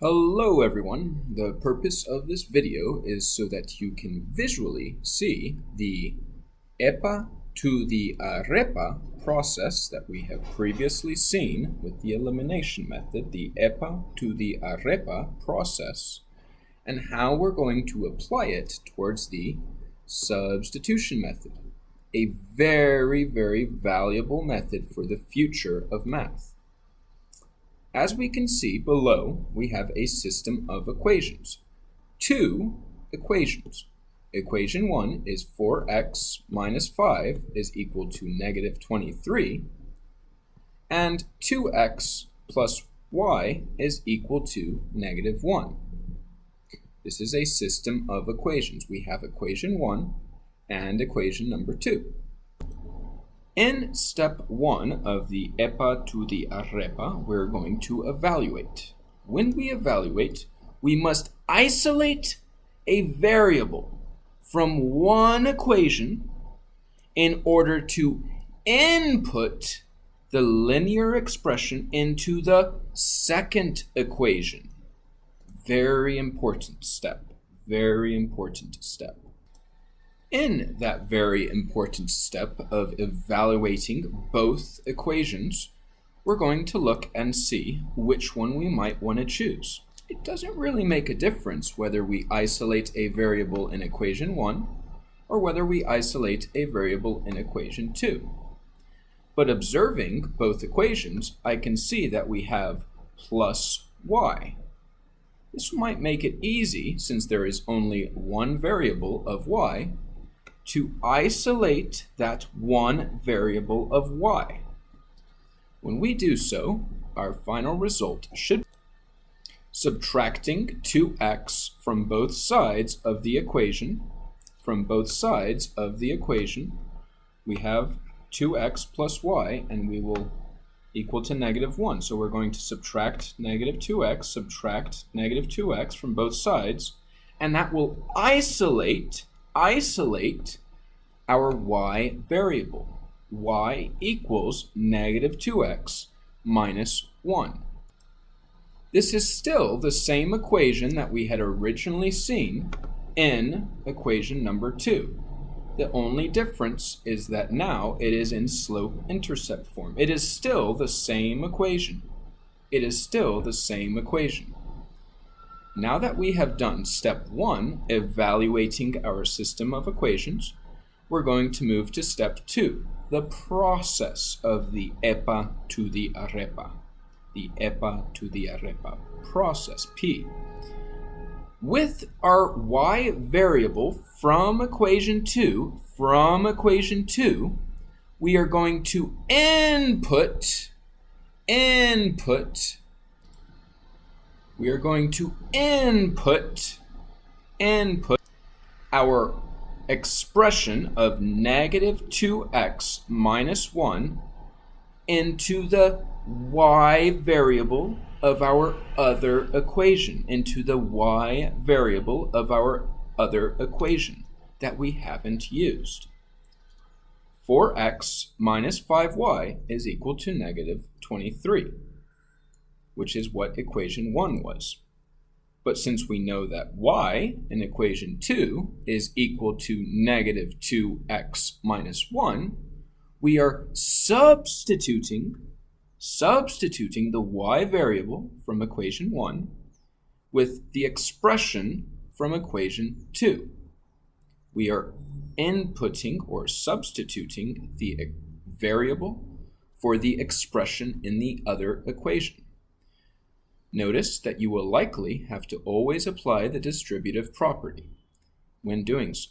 Hello everyone. The purpose of this video is so that you can visually see the AREPA to the AREPA process that we have previously seen with the elimination method, the AREPA to the AREPA process, and how we're going to apply it towards the substitution method, a very, very valuable method for the future of math. As we can see below, we have a system of equations. Two equations. Equation 1 is 4x minus 5 is equal to negative 23, and 2x plus y is equal to negative 1. This is a system of equations. We have equation 1 and equation number 2. In step 1 of the AREPA to the AREPA, we're going to evaluate. When we evaluate, we must isolate a variable from one equation in order to input the linear expression into the second equation. Very important step. Very important step. In that very important step of evaluating both equations, we're going to look and see which one we might want to choose. It doesn't really make a difference whether we isolate a variable in equation 1 or whether we isolate a variable in equation 2. But observing both equations, I can see that we have plus y. This might make it easy, since there is only one variable of y, to isolate that one variable of y. When we do so, our final result should be subtracting 2x from both sides of the equation. From both sides of the equation, we have 2x plus y, and we will equal to negative 1. So we're going to subtract negative 2x, subtract negative 2x from both sides, and that will isolate our y variable. Y equals negative 2x minus 1. This is still the same equation that we had originally seen in equation number 2. The only difference is that now it is in slope-intercept form. It is still the same equation. It is still the same equation. Now that we have done step 1, evaluating our system of equations, we're going to move to step 2, the process of the AREPA to the AREPA. The AREPA to the AREPA process, P. With our y variable from equation 2, we are going to input our expression of negative 2x minus 1 into the y variable of our other equation, that we haven't used. 4x minus 5y is equal to negative 23, which is what equation 1 was. But since we know that y in equation 2 is equal to negative 2x minus 1, we are substituting the y variable from equation 1 with the expression from equation 2. We are inputting or substituting the variable for the expression in the other equation. Notice that you will likely have to always apply the distributive property when doing so.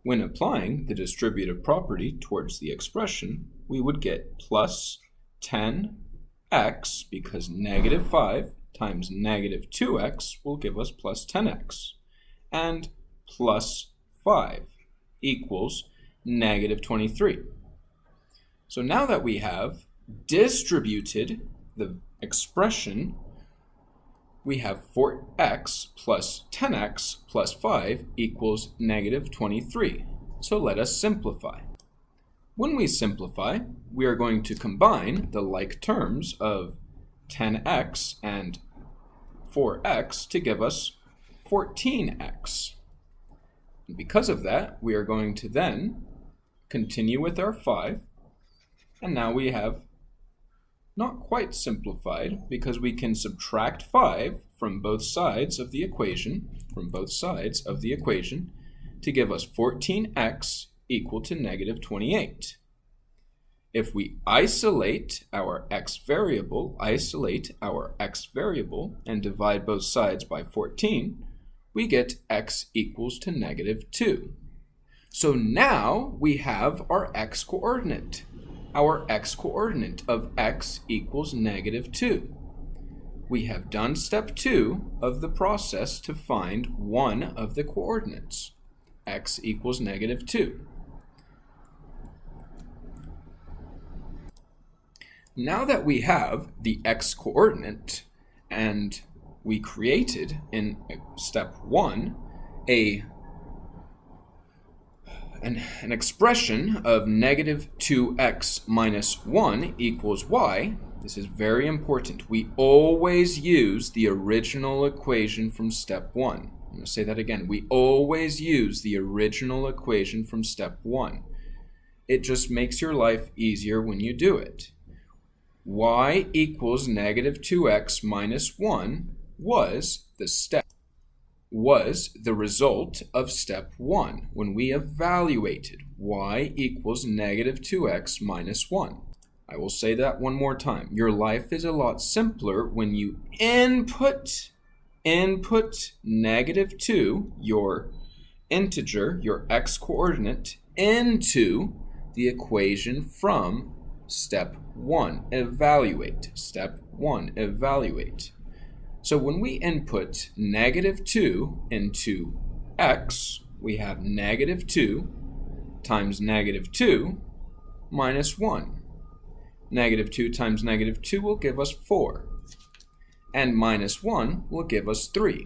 When applying the distributive property towards the expression, we would get plus 10x, because negative 5 times negative 2x will give us plus 10x, and plus 5 equals negative 23. So now that we have distributed the expression, we have 4x plus 10x plus 5 equals negative 23. So let us simplify. When we simplify, we are going to combine the like terms of 10x and 4x to give us 14x. And because of that, we are going to then continue with our 5, and now we have not quite simplified because we can subtract 5 from both sides of the equation, to give us 14x equal to negative 28. If we isolate our x variable, and divide both sides by 14, we get x equals to negative 2. So now we have our x coordinate. Our x coordinate of x equals negative 2. We have done step 2 of the process to find one of the coordinates. X equals negative 2. Now that we have the x coordinate and we created in step 1 an expression of negative 2x minus 1 equals y, this is very important. We always use the original equation from step 1. I'm going to say that again. We always use the original equation from step 1. It just makes your life easier when you do it. Y equals negative 2x minus 1 was the result of step 1 when we evaluated y equals negative 2x minus 1. I will say that one more time. Your life is a lot simpler when you input negative 2, your integer, your x coordinate, into the equation from step 1. Evaluate. Step 1, evaluate. So when we input negative 2 into x, we have negative 2 times negative 2 minus 1. Negative 2 times negative 2 will give us 4. And minus 1 will give us 3.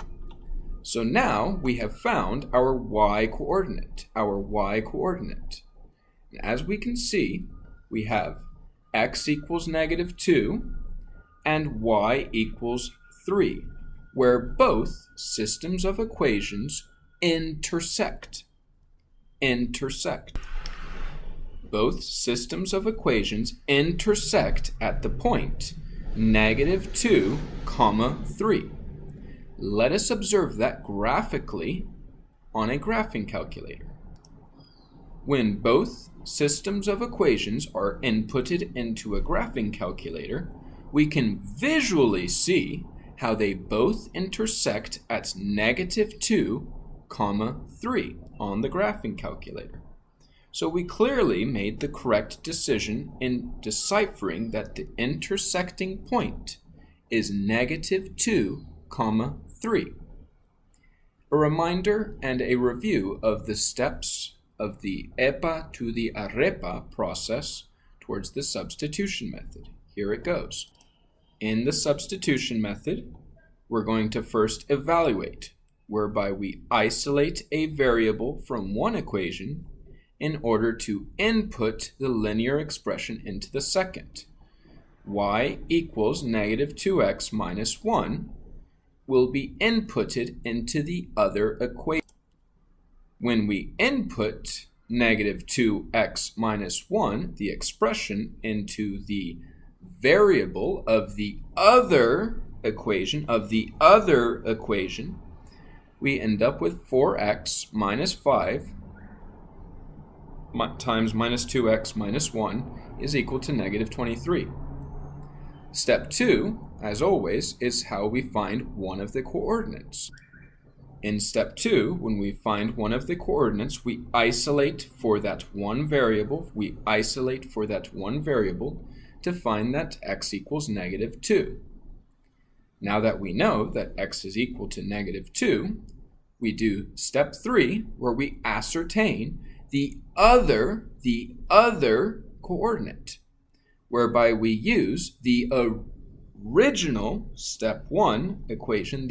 So now we have found our y coordinate. And as we can see, we have x equals negative 2 and y equals 3, where both systems of equations intersect. Both systems of equations intersect at the point negative 2, 3. Let us observe that graphically on a graphing calculator. When both systems of equations are inputted into a graphing calculator, we can visually see how they both intersect at negative 2, 3 on the graphing calculator. So we clearly made the correct decision in deciphering that the intersecting point is negative 2, 3. A reminder and a review of the steps of the AREPA to the AREPA process towards the substitution method. Here it goes. In the substitution method, we're going to first evaluate, whereby we isolate a variable from one equation in order to input the linear expression into the second. Y equals negative 2x minus 1 will be inputted into the other equation. When we input negative 2x minus 1, the expression, into the variable of the other equation, we end up with 4x minus 5 times minus 2x minus 1 is equal to negative 23. Step 2, as always, is how we find one of the coordinates. In step 2, when we find one of the coordinates, we isolate for that one variable. To find that x equals negative 2. Now that we know that x is equal to negative 2, we do step 3, where we ascertain the other coordinate, whereby we use the original step 1 equation,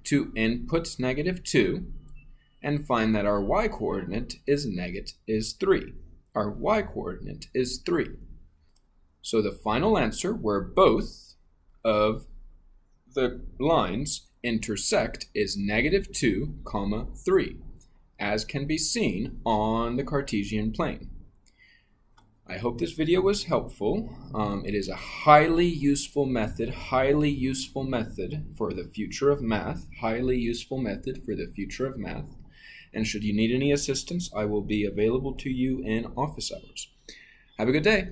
to input negative 2 and find that our y coordinate is 3. Our y coordinate is 3. So the final answer, where both of the lines intersect is -2, 3, as can be seen on the Cartesian plane. I hope this video was helpful. It is a highly useful method for the future of math, And should you need any assistance, I will be available to you in office hours. Have a good day.